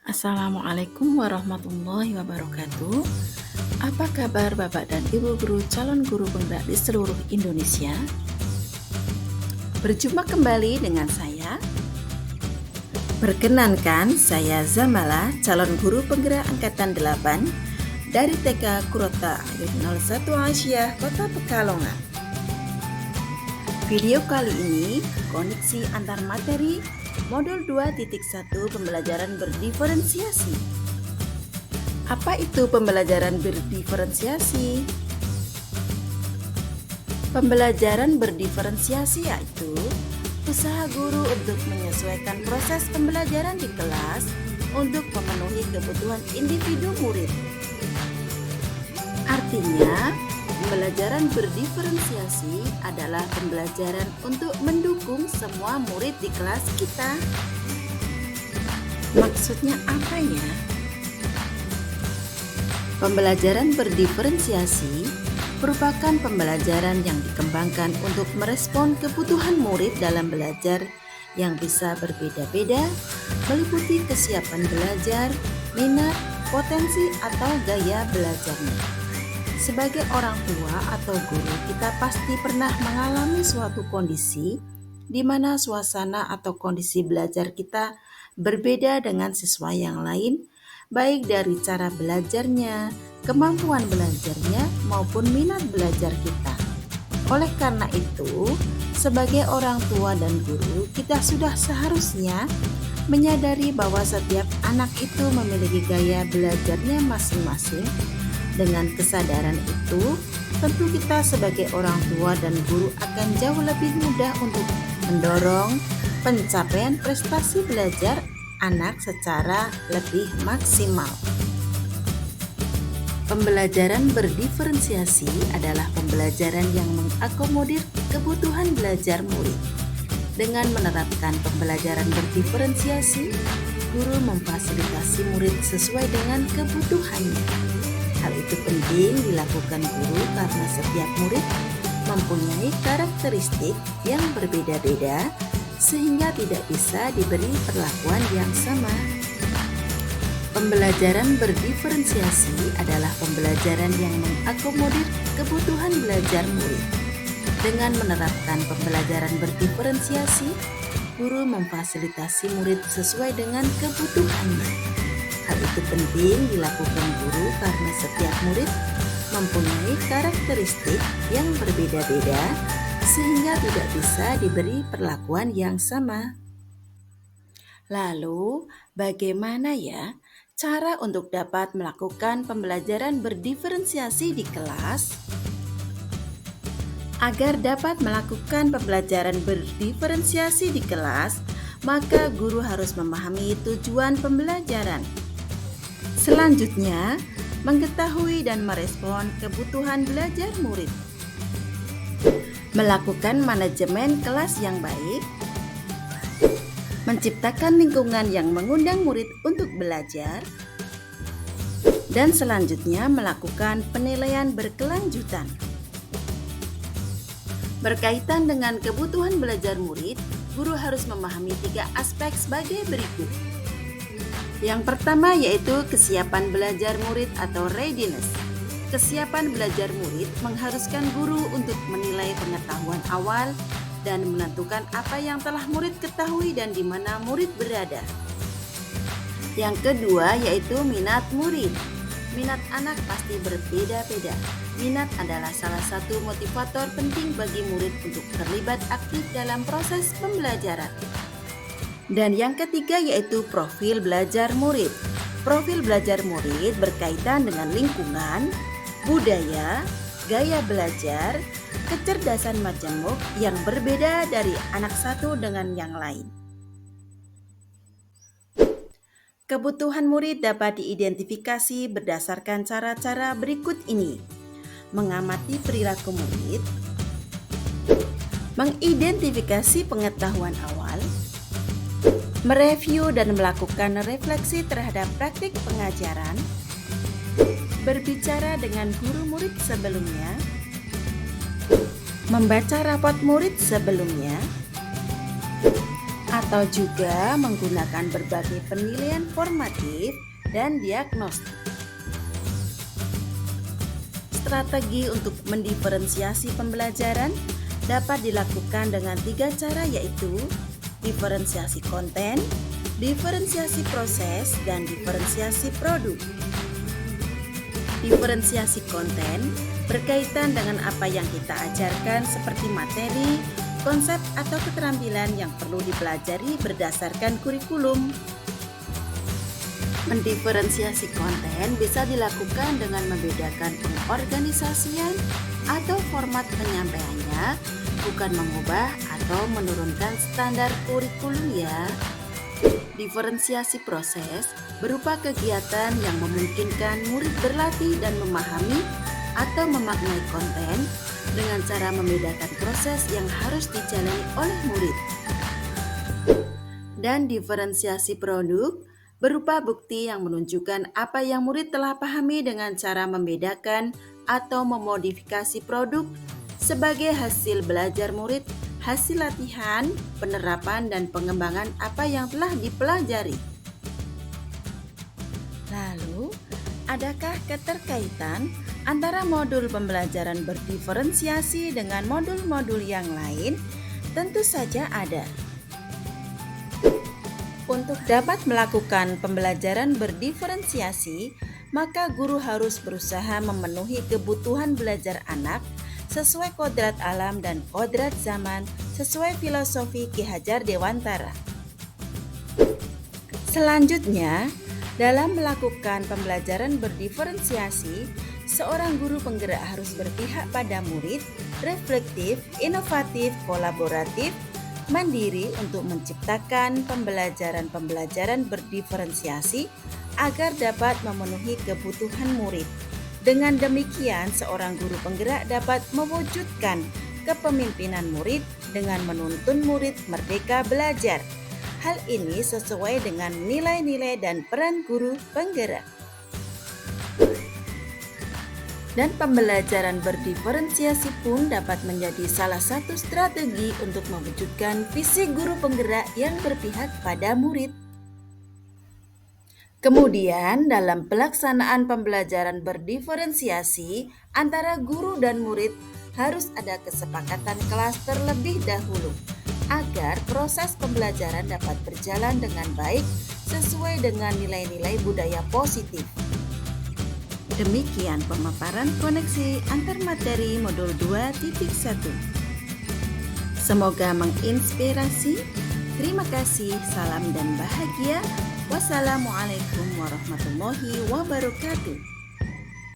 Assalamualaikum warahmatullahi wabarakatuh. Apa kabar Bapak dan Ibu guru calon guru penggerak di seluruh Indonesia? Berjumpa kembali dengan saya. Perkenankan, saya Zamala, calon guru penggerak angkatan 8 dari TK Kurota Alif 01 Aisyah, Kota Pekalongan. Video kali ini koneksi antar materi Modul 2.1 Pembelajaran berdiferensiasi. Apa itu pembelajaran berdiferensiasi? Pembelajaran berdiferensiasi yaitu usaha guru untuk menyesuaikan proses pembelajaran di kelas untuk memenuhi kebutuhan individu murid. Artinya, pembelajaran berdiferensiasi adalah pembelajaran untuk mendukung semua murid di kelas kita. Maksudnya apa ya? Pembelajaran berdiferensiasi merupakan pembelajaran yang dikembangkan untuk merespon kebutuhan murid dalam belajar yang bisa berbeda-beda, meliputi kesiapan belajar, minat, potensi, atau gaya belajarnya. Sebagai orang tua atau guru, kita pasti pernah mengalami suatu kondisi di mana suasana atau kondisi belajar kita berbeda dengan siswa yang lain, baik dari cara belajarnya, kemampuan belajarnya, maupun minat belajar kita. Oleh karena itu, sebagai orang tua dan guru, kita sudah seharusnya menyadari bahwa setiap anak itu memiliki gaya belajarnya masing-masing. Dengan kesadaran itu, tentu kita sebagai orang tua dan guru akan jauh lebih mudah untuk mendorong pencapaian prestasi belajar anak secara lebih maksimal. Pembelajaran berdiferensiasi adalah pembelajaran yang mengakomodir kebutuhan belajar murid. Dengan menerapkan pembelajaran berdiferensiasi, guru memfasilitasi murid sesuai dengan kebutuhannya. Hal itu penting dilakukan guru karena setiap murid mempunyai karakteristik yang berbeda-beda sehingga tidak bisa diberi perlakuan yang sama. Pembelajaran berdiferensiasi adalah pembelajaran yang mengakomodir kebutuhan belajar murid. Dengan menerapkan pembelajaran berdiferensiasi, guru memfasilitasi murid sesuai dengan kebutuhannya. Hal itu penting dilakukan guru karena setiap murid mempunyai karakteristik yang berbeda-beda sehingga tidak bisa diberi perlakuan yang sama. Lalu, bagaimana ya cara untuk dapat melakukan pembelajaran berdiferensiasi di kelas? Agar dapat melakukan pembelajaran berdiferensiasi di kelas, maka guru harus memahami tujuan pembelajaran. Selanjutnya, mengetahui dan merespon kebutuhan belajar murid. Melakukan manajemen kelas yang baik. Menciptakan lingkungan yang mengundang murid untuk belajar. Dan selanjutnya, melakukan penilaian berkelanjutan. Berkaitan dengan kebutuhan belajar murid, guru harus memahami 3 aspek sebagai berikut. Yang pertama yaitu kesiapan belajar murid atau readiness. Kesiapan belajar murid mengharuskan guru untuk menilai pengetahuan awal dan menentukan apa yang telah murid ketahui dan di mana murid berada. Yang kedua yaitu minat murid. Minat anak pasti berbeda-beda. Minat adalah salah satu motivator penting bagi murid untuk terlibat aktif dalam proses pembelajaran. Dan yang ketiga yaitu profil belajar murid. Profil belajar murid berkaitan dengan lingkungan, budaya, gaya belajar, kecerdasan majemuk yang berbeda dari anak satu dengan yang lain. Kebutuhan murid dapat diidentifikasi berdasarkan cara-cara berikut ini. Mengamati perilaku murid, mengidentifikasi pengetahuan awal, mereview dan melakukan refleksi terhadap praktik pengajaran, berbicara dengan guru murid sebelumnya, membaca rapot murid sebelumnya, atau juga menggunakan berbagai penilaian formatif dan diagnostik. Strategi untuk mendiferensiasi pembelajaran dapat dilakukan dengan 3 cara, yaitu diferensiasi konten, diferensiasi proses, dan diferensiasi produk. Diferensiasi konten berkaitan dengan apa yang kita ajarkan seperti materi, konsep atau keterampilan yang perlu dipelajari berdasarkan kurikulum. Mendiferensiasi konten bisa dilakukan dengan membedakan pengorganisasian atau format penyampaiannya, bukan mengubah atau menurunkan standar kurikulum ya. Diferensiasi proses berupa kegiatan yang memungkinkan murid berlatih dan memahami atau memaknai konten dengan cara membedakan proses yang harus dijalani oleh murid. Dan diferensiasi produk berupa bukti yang menunjukkan apa yang murid telah pahami dengan cara membedakan atau memodifikasi produk sebagai hasil belajar murid, hasil latihan, penerapan, dan pengembangan apa yang telah dipelajari. Lalu, adakah keterkaitan antara modul pembelajaran berdiferensiasi dengan modul-modul yang lain? Tentu saja ada. Untuk dapat melakukan pembelajaran berdiferensiasi, maka guru harus berusaha memenuhi kebutuhan belajar anak sesuai kodrat alam dan kodrat zaman sesuai filosofi Ki Hajar Dewantara. Selanjutnya, dalam melakukan pembelajaran berdiferensiasi, seorang guru penggerak harus berpihak pada murid, reflektif, inovatif, kolaboratif, mandiri untuk menciptakan pembelajaran berdiferensiasi agar dapat memenuhi kebutuhan murid. Dengan demikian, seorang guru penggerak dapat mewujudkan kepemimpinan murid dengan menuntun murid merdeka belajar. Hal ini sesuai dengan nilai-nilai dan peran guru penggerak. Dan pembelajaran berdiferensiasi pun dapat menjadi salah satu strategi untuk mewujudkan visi guru penggerak yang berpihak pada murid. Kemudian, dalam pelaksanaan pembelajaran berdiferensiasi antara guru dan murid harus ada kesepakatan kelas terlebih dahulu agar proses pembelajaran dapat berjalan dengan baik sesuai dengan nilai-nilai budaya positif. Demikian pemaparan koneksi antar materi modul 2.1. Semoga menginspirasi. Terima kasih, salam dan bahagia. Wassalamualaikum warahmatullahi wabarakatuh.